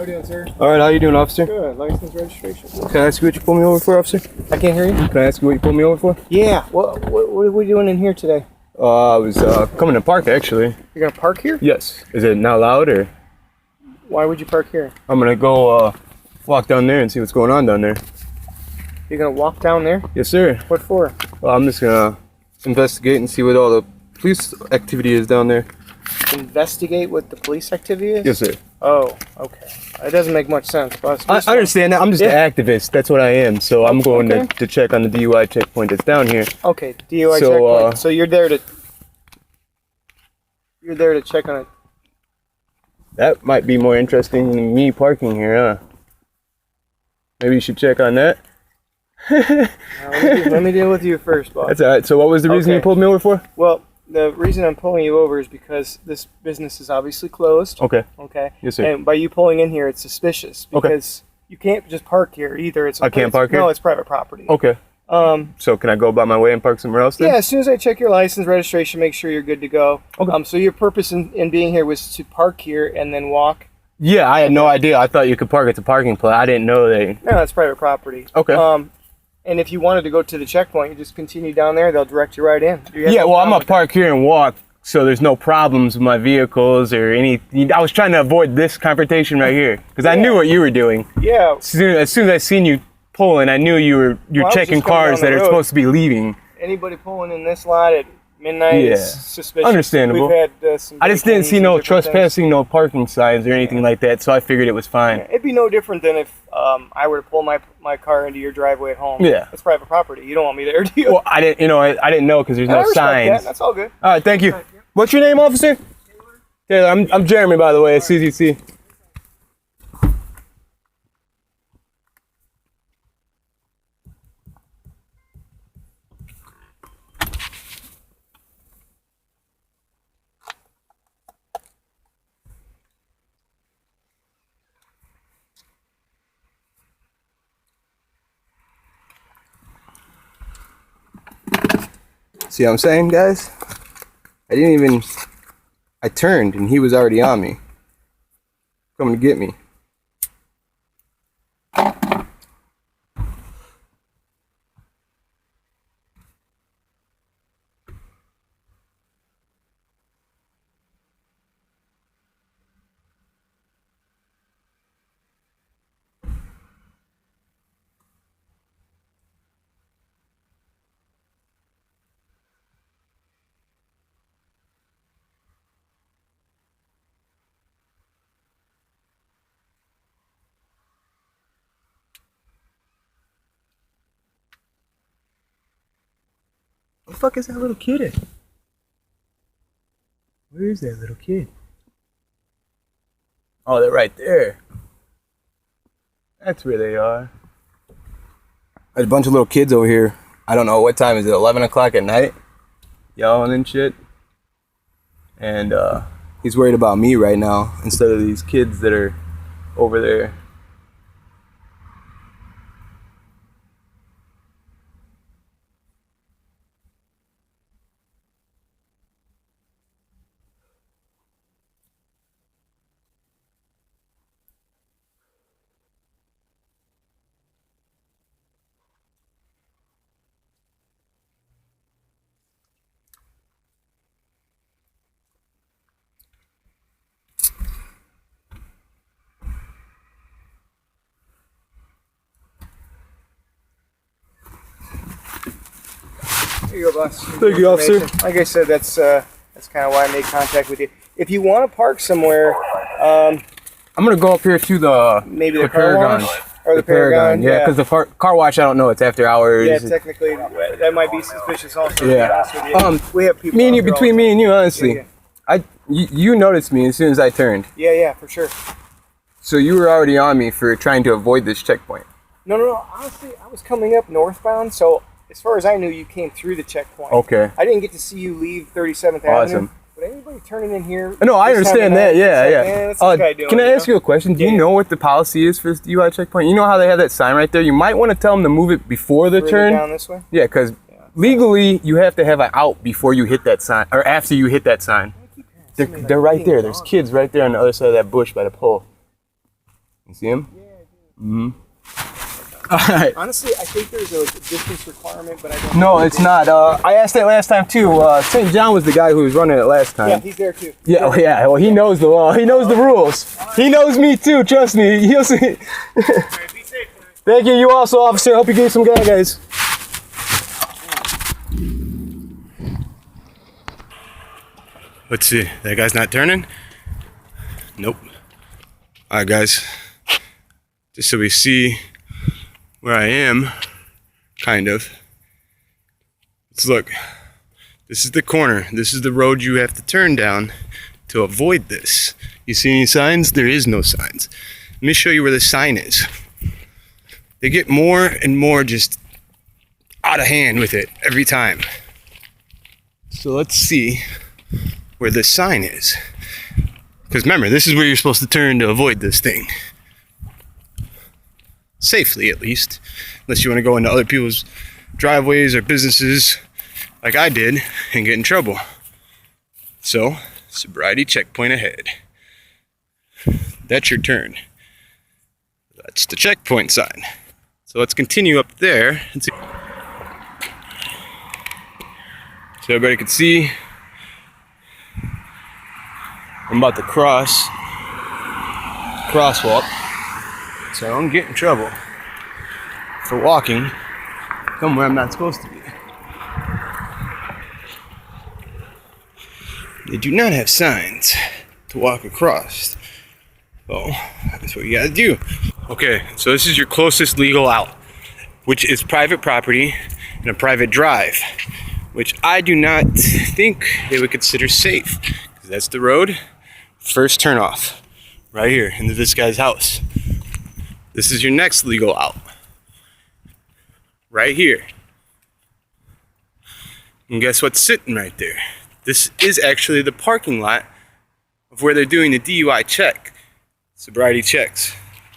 you doing, sir? All right, how you doing, officer? Good. License registration. Can I ask you what you pulled me over for, officer? I can't hear you. Can I ask you what you pulled me over for? Yeah. What are we doing in here today? I was coming to park, actually. You're gonna park here? Yes. Is it not loud, or? Why would you park here? I'm gonna go walk down there and see what's going on down there. You're gonna walk down there? Yes, sir. What for? Well, I'm just gonna investigate and see what all the police activity is down there. Investigate what the police activity is? Yes, sir. Oh, okay. It doesn't make much sense, but I understand that. I'm just an activist. That's what I am. So I'm going to check on the DUI checkpoint that's down here. Okay, DUI checkpoint. So you're there to check on it. That might be more interesting than me parking here, huh? Maybe you should check on that. Let me deal with you first, boss. That's all right. So what was the reason you pulled me over for? Well, the reason I'm pulling you over is because this business is obviously closed. Okay. Okay. Yes, sir. And by you pulling in here, it's suspicious because you can't just park here either. I can't park here? No, it's private property. Okay. So can I go about my way and park somewhere else then? Yeah, as soon as I check your license, registration, make sure you're good to go. Okay. So your purpose in being here was to park here and then walk? Yeah, I had no idea. I thought you could park at the parking place. I didn't know they... No, that's private property. Okay. And if you wanted to go to the checkpoint, you just continue down there. They'll direct you right in. Yeah, well, I'm going to park here and walk, so there's no problems with my vehicles or any... I was trying to avoid this confrontation right here, because I knew what you were doing. Yeah. As soon as I seen you pulling, I knew you're checking cars that are supposed to be leaving. Anybody pulling in this lot at midnight is suspicious. Understandable. We've had some... I just didn't see no trespassing, no parking signs or anything like that, so I figured it was fine. Yeah, it'd be no different than if I were to pull my car into your driveway at home. Yeah. It's private property. You don't want me there, do you? Well, I didn't know because there's no signs. That's all good. All right, thank you. What's your name, officer? Taylor. I'm Jeremy, by the way. It's CZC. See what I'm saying, guys? I turned and he was already on me. Coming to get me. Where the fuck is that little kid at? Where is that little kid? Oh, they're right there. That's where they are. There's a bunch of little kids over here. I don't know, what time is it? 11 o'clock at night? Yelling and shit. And he's worried about me right now instead of these kids that are over there. Here you go, boss. Thank you, officer. Like I said, that's kind of why I made contact with you. If you want to park somewhere, I'm gonna go up here to the car Paragon. wash or the Paragon. Yeah, because the car wash, I don't know. It's after hours. Yeah, technically, that might be suspicious. Also, yeah. To be honest with you. We have people. Between me and you, honestly, you noticed me as soon as I turned. Yeah, for sure. So you were already on me for trying to avoid this checkpoint. No. Honestly, I was coming up northbound, so as far as I knew, you came through the checkpoint. Okay. I didn't get to see you leave 37th Avenue. But anybody turning in here... No, I understand that. Yeah. Man, what's this guy doing, can I ask you a question? Do you know what the policy is for this DUI checkpoint? You know how they have that sign right there? You might want to tell them to move it before the turn. Down this way? Yeah, because legally, you have to have an out before you hit that sign, or after you hit that sign. They're right there. There's kids right there on the other side of that bush by the pole. You see him? Yeah, I do. Mm-hmm. All right. Honestly, I think there's a distance requirement, but I don't. No, it's not. I asked that last time too. St.John was the guy who was running it last time. Yeah, he's there too. Yeah, oh, yeah. Well, he knows the law. He knows the rules. He knows me too. Trust me. He'll see. All right, be safe, man. Thank you. You also, officer. Hope you gave some guys. Let's see. That guy's not turning? Nope. All right, guys. Just so we see where I am, kind of. Let's look. This is the corner. This is the road you have to turn down to avoid this. You see any signs? There is no signs. Let me show you where the sign is. They get more and more just out of hand with it every time. So let's see where the sign is. Because remember, this is where you're supposed to turn to avoid this thing. Safely, at least. Unless you want to go into other people's driveways or businesses like I did and get in trouble. So, sobriety checkpoint ahead. That's your turn. That's the checkpoint sign. So let's continue up there and see. So everybody can see I'm about to cross crosswalk, so I don't get in trouble for walking somewhere I'm not supposed to be. They do not have signs to walk across. So that's what you gotta do. Okay, so this is your closest legal out, which is private property and a private drive, which I do not think they would consider safe, because that's the road. First turn off, right here into this guy's house. This is your next legal out, right here. And guess what's sitting right there? This is actually the parking lot of where they're doing the DUI check, sobriety checks.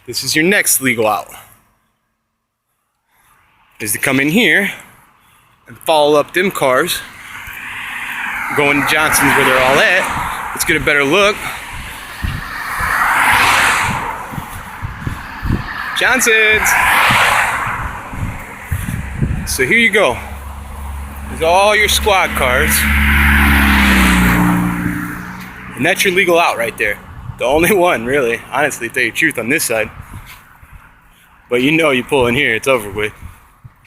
This is your next legal out. Is to come in here and follow up them cars, going to Johnson's where they're all at. Let's get a better look. Johnson's. So here you go. There's all your squad cars. And that's your legal out right there. The only one, really, honestly, to tell you the truth, on this side. But you know you pull in here, it's over with.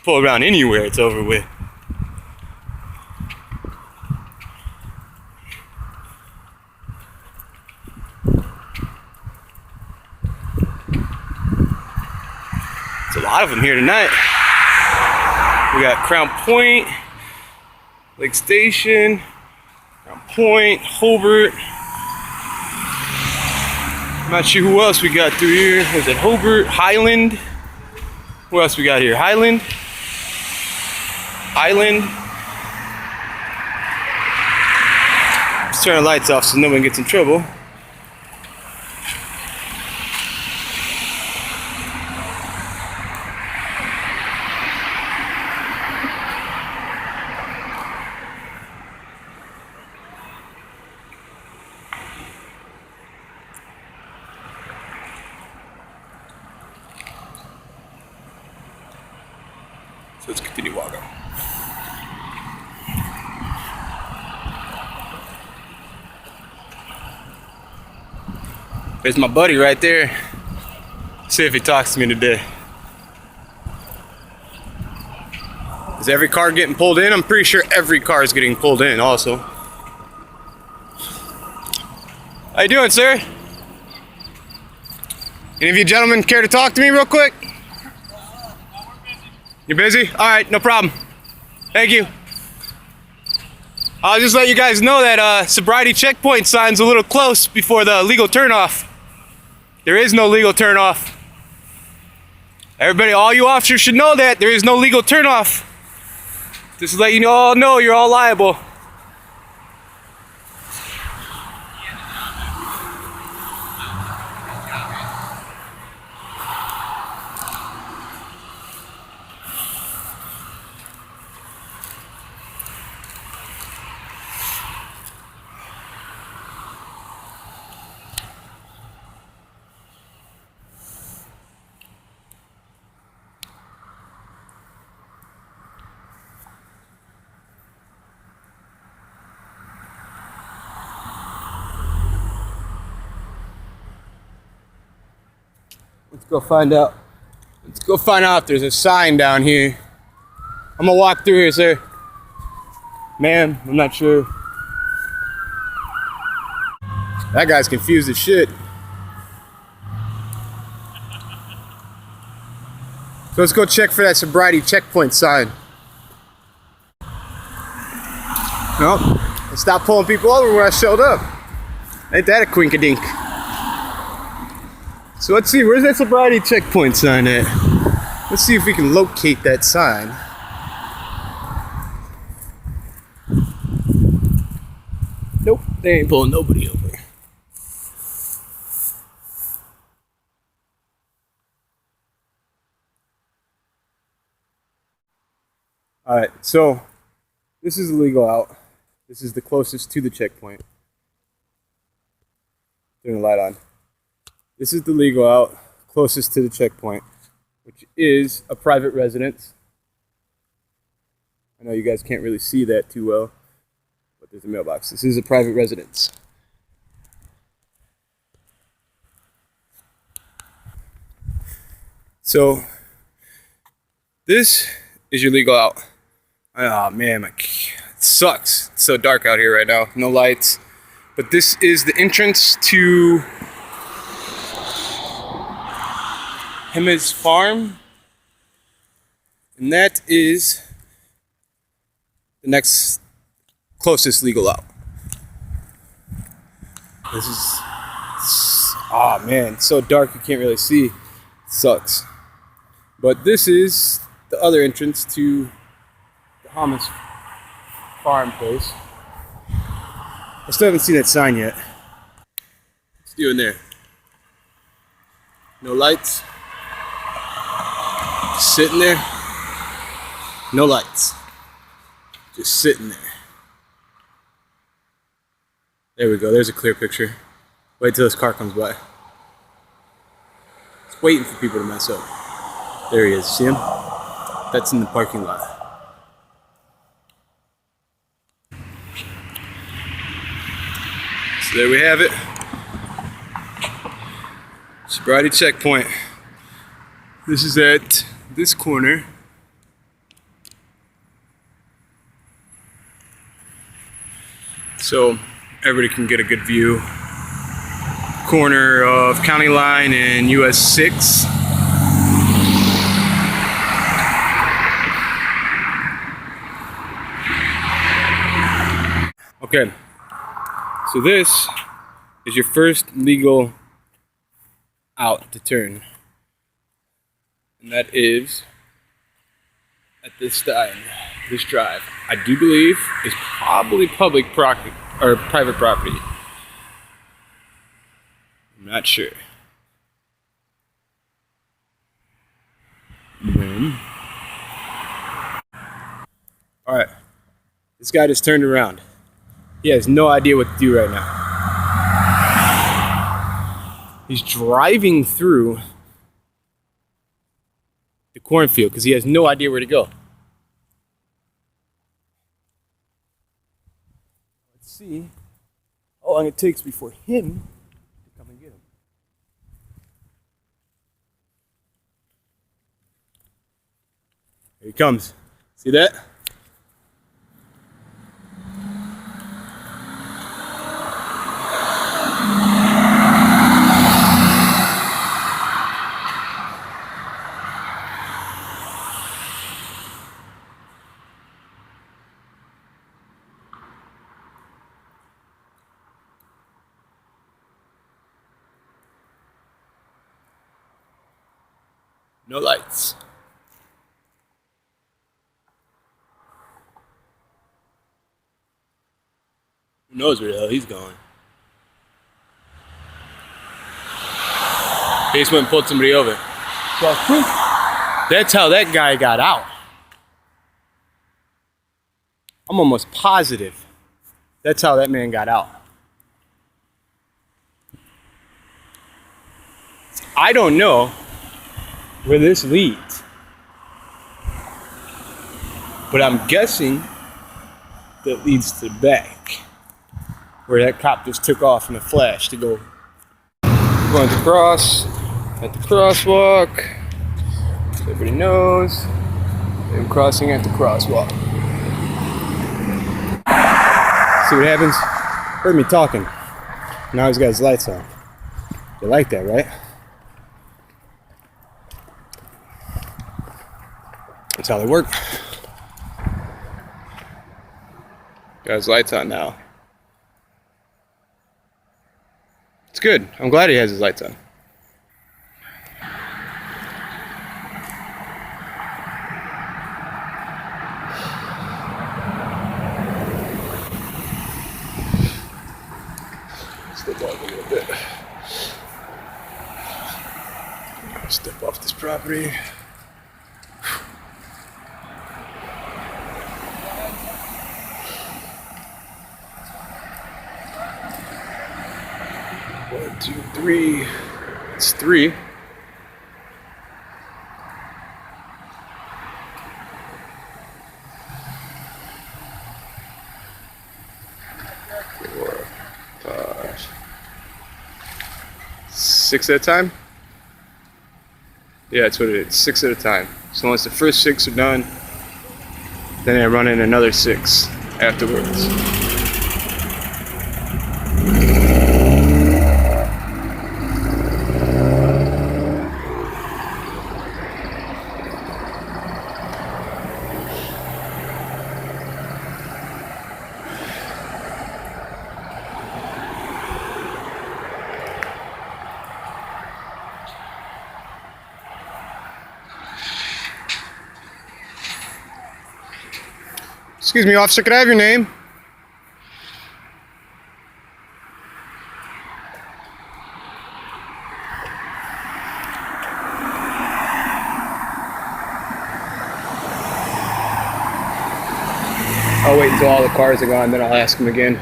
Pull around anywhere, it's over with. There's a lot of them here tonight. We got Crown Point, Lake Station, Crown Point, Hobart. I'm not sure who else we got through here. Is it Hobart, Highland? What else we got here? Highland. Let's turn the lights off so no one gets in trouble. So let's continue walking. There's my buddy right there. See if he talks to me today. Is every car getting pulled in? I'm pretty sure every car is getting pulled in also. How you doing, sir? Any of you gentlemen care to talk to me real quick? You're busy? All right, no problem. Thank you. I'll just let you guys know that sobriety checkpoint sign's a little close before the legal turnoff. There is no legal turnoff. Everybody, all you officers should know that there is no legal turnoff. Just to let you all know you're all liable. Let's go find out. Let's go find out if there's a sign down here. I'm gonna walk through here, sir. Ma'am, I'm not sure. That guy's confused as shit. So let's go check for that sobriety checkpoint sign. Nope. I stopped pulling people over when I showed up. Ain't that a quink-a-dink? So let's see, where's that sobriety checkpoint sign at? Let's see if we can locate that sign. Nope, they ain't pulling nobody over. Alright, so this is the legal out. This is the closest to the checkpoint. Turn the light on. This is the legal out, closest to the checkpoint, which is a private residence. I know you guys can't really see that too well, but there's a mailbox. This is a private residence. So, this is your legal out. Oh man, it sucks. It's so dark out here right now. No lights. But this is the entrance to Him's farm. And that is the next closest legal out. This is, oh man, it's so dark you can't really see. It sucks. But this is the other entrance to the Hamas farm place. I still haven't seen that sign yet. What's doing there? No lights. Just sitting there. No lights. Just sitting there. There we go. There's a clear picture. Wait till this car comes by. It's waiting for people to mess up. There he is. See him? That's in the parking lot. So there we have it. Sobriety checkpoint. This is at this corner. So everybody can get a good view. Corner of County Line and US 6. Okay, so this is your first legal out to turn. And that is at this time, this drive. I do believe is probably public property or private property. I'm not sure. Alright, this guy just turned around. He has no idea what to do right now. He's driving through the cornfield because he has no idea where to go. Let's see how long it takes before him to come and get him. Here he comes. See that? No lights. Who knows where the hell he's going? He just went and pulled somebody over. That's how that guy got out. I'm almost positive that's how that man got out. I don't know where this leads, but I'm guessing that leads to the back, where that cop just took off in a flash to go going across. at the crosswalk. So everybody knows I'm crossing at the crosswalk. See what happens? Heard me talking. Now he's got his lights on. You like that, right? That's how they work. Got his lights on now. It's good. I'm glad he has his lights on. Step off a little bit. Step off this property. One, two, three. It's three. Four, five. Six at a time? Yeah, that's what it is. 6 at a time. So once the first 6 are done, then I run in another 6 afterwards. Excuse me, officer, could I have your name? I'll wait until all the cars are gone, then I'll ask him again.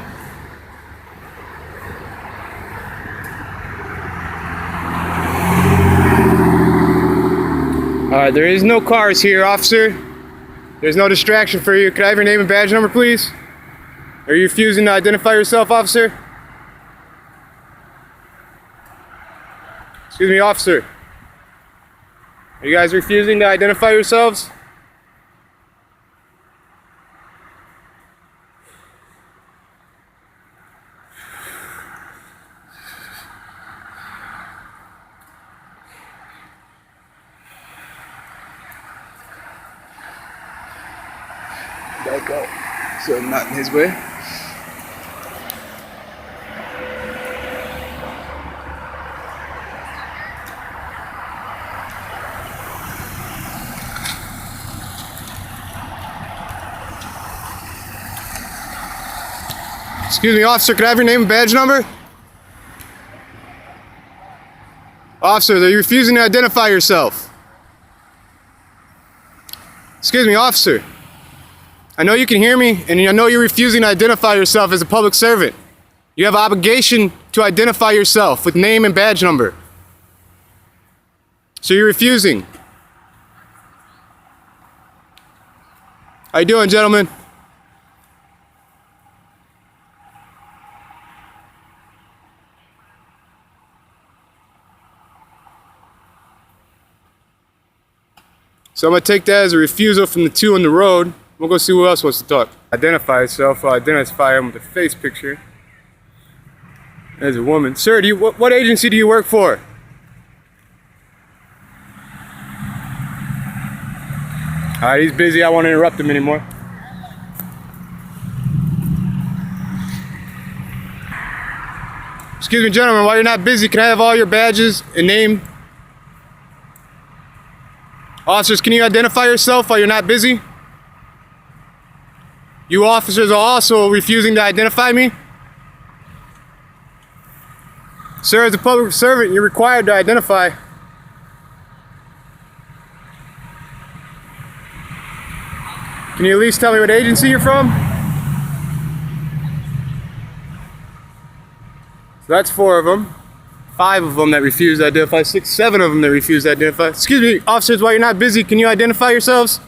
Alright, there is no cars here, officer. There's no distraction for you. Could I have your name and badge number, please? Are you refusing to identify yourself, officer? Excuse me, officer. Are you guys refusing to identify yourselves? Back up, so I'm not in his way. Excuse me, officer, could I have your name and badge number? Officer, are you refusing to identify yourself? Excuse me, officer. I know you can hear me, and I know you're refusing to identify yourself as a public servant. You have an obligation to identify yourself with name and badge number. So you're refusing. How you doing, gentlemen? So I'm gonna take that as a refusal from the two on the road. We'll go see who else wants to talk. Identify yourself. I'll identify him with a face picture. There's a woman. Sir, what agency do you work for? Alright, he's busy. I won't interrupt him anymore. Excuse me, gentlemen, while you're not busy, can I have all your badges and name? Officers, can you identify yourself while you're not busy? You officers are also refusing to identify me? Sir, as a public servant, you're required to identify. Can you at least tell me what agency you're from? So that's 4 of them. 5 of them that refuse to identify. 6, 7 of them that refuse to identify. Excuse me, officers, while you're not busy, can you identify yourselves?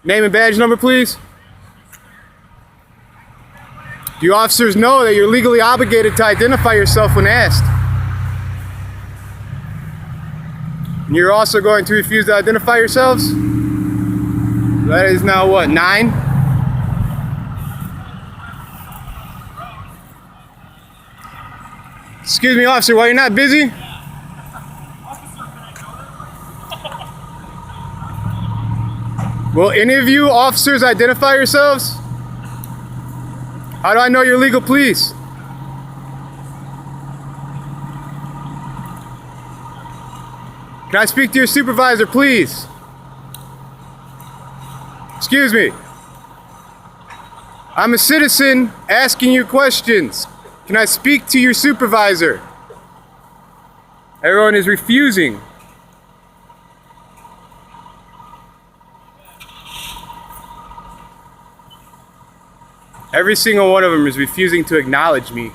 Name and badge number, please. Do you officers know that you're legally obligated to identify yourself when asked? And you're also going to refuse to identify yourselves? That is now what, 9? Excuse me, officer, while you're not busy? Will any of you officers identify yourselves? How do I know you're legal, please? Can I speak to your supervisor, please? Excuse me. I'm a citizen asking you questions. Can I speak to your supervisor? Everyone is refusing. Every single one of them is refusing to acknowledge me.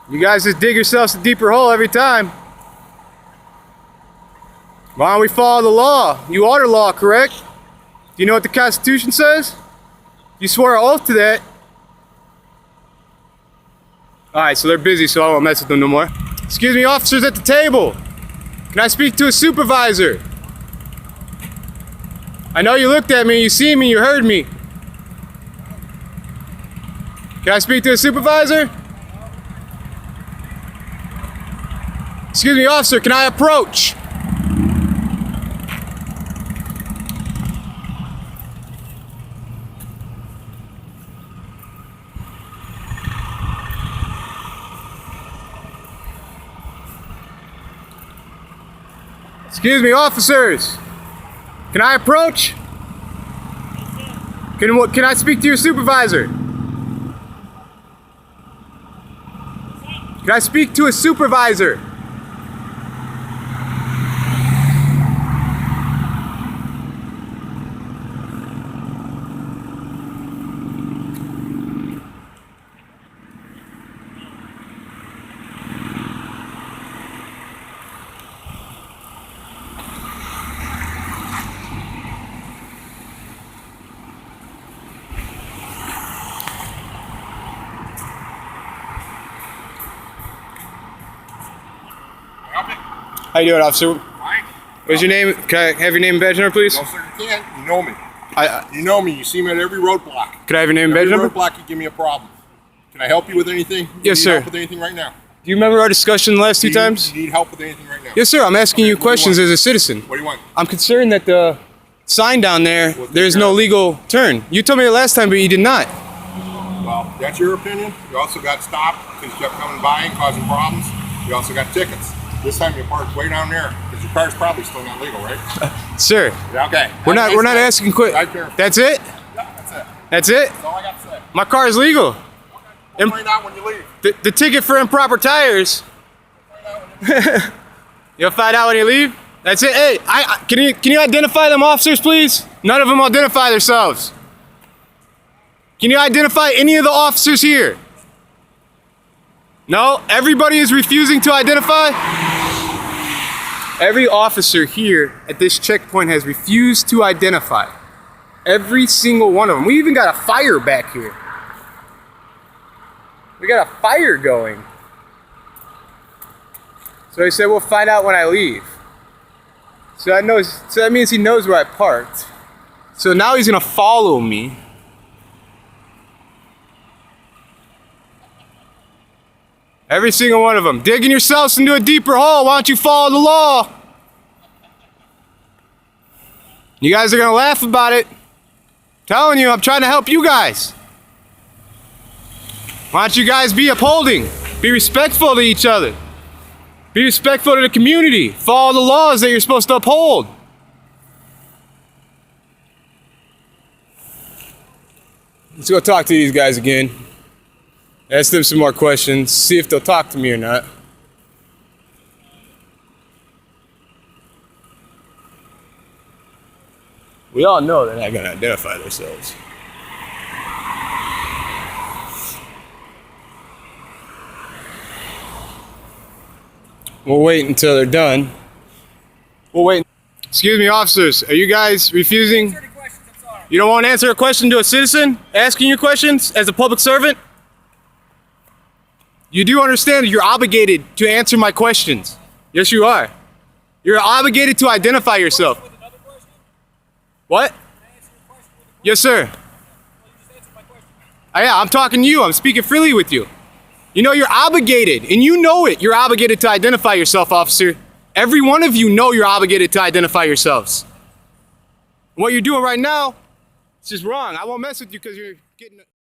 You guys just dig yourselves a deeper hole every time. Why don't we follow the law? You are the law, correct? Do you know what the Constitution says? You swore an oath to that. Alright, so they're busy, so I won't mess with them no more. Excuse me, officers at the table. Can I speak to a supervisor? I know you looked at me, you see me, you heard me. Can I speak to a supervisor? Excuse me, officer, can I approach? Excuse me, officers. Can I approach? Can I speak to your supervisor? Can I speak to a supervisor? How you doing, officer? Fine. What's your name? Can I have your name and badge number, please? No, sir, you can't. You know me. I You know me. You see me at every roadblock. Can I have your name and badge Every number? roadblock, you give me a problem. Can I help you with anything? You Yes, need sir. Help with anything right now? Do you remember our discussion the last two times? You need help with anything right now? Yes, sir. I'm asking Okay, you what do you questions want? as a citizen. What do you want? I'm concerned that the sign down there, Well, there's no legal turn. You told me that last time, but you did not. Well, that's your opinion. You also got stopped because you kept coming by and causing problems. You also got tickets. This time you parked way down there because your car's probably still not legal, right? Sir, Yeah, okay. we're not asking Right there. That's it? Yeah, that's it. That's it? That's all I got to say. My car is legal. We'll find out when you leave. The ticket for improper tires. You'll find out when you leave? That's it. Hey, can you identify them officers, please? None of them identify themselves. Can you identify any of the officers here? No? Everybody is refusing to identify? Every officer here at this checkpoint has refused to identify. Every single one of them. We even got a fire back here. We got a fire going. So he said, we'll find out when I leave. So that means he knows where I parked. So now he's gonna follow me. Every single one of them. Digging yourselves into a deeper hole. Why don't you follow the law? You guys are gonna laugh about it. Telling you, I'm trying to help you guys. Why don't you guys be upholding? Be respectful to each other. Be respectful to the community. Follow the laws that you're supposed to uphold. Let's go talk to these guys again. Ask them some more questions. See if they'll talk to me or not. We all know they're not going to identify themselves. We'll wait until they're done. We'll wait. Excuse me, officers. Are you guys refusing? You don't want to answer a question to a citizen asking you questions as a public servant? You do understand that you're obligated to answer my questions. Yes, you are. You're obligated to identify yourself. What? Yes, sir. Yeah, I'm talking to you. I'm speaking freely with you. You know, you're obligated, and you know it. You're obligated to identify yourself, officer. Every one of you know you're obligated to identify yourselves. What you're doing right now, it's just wrong. I won't mess with you because you're getting...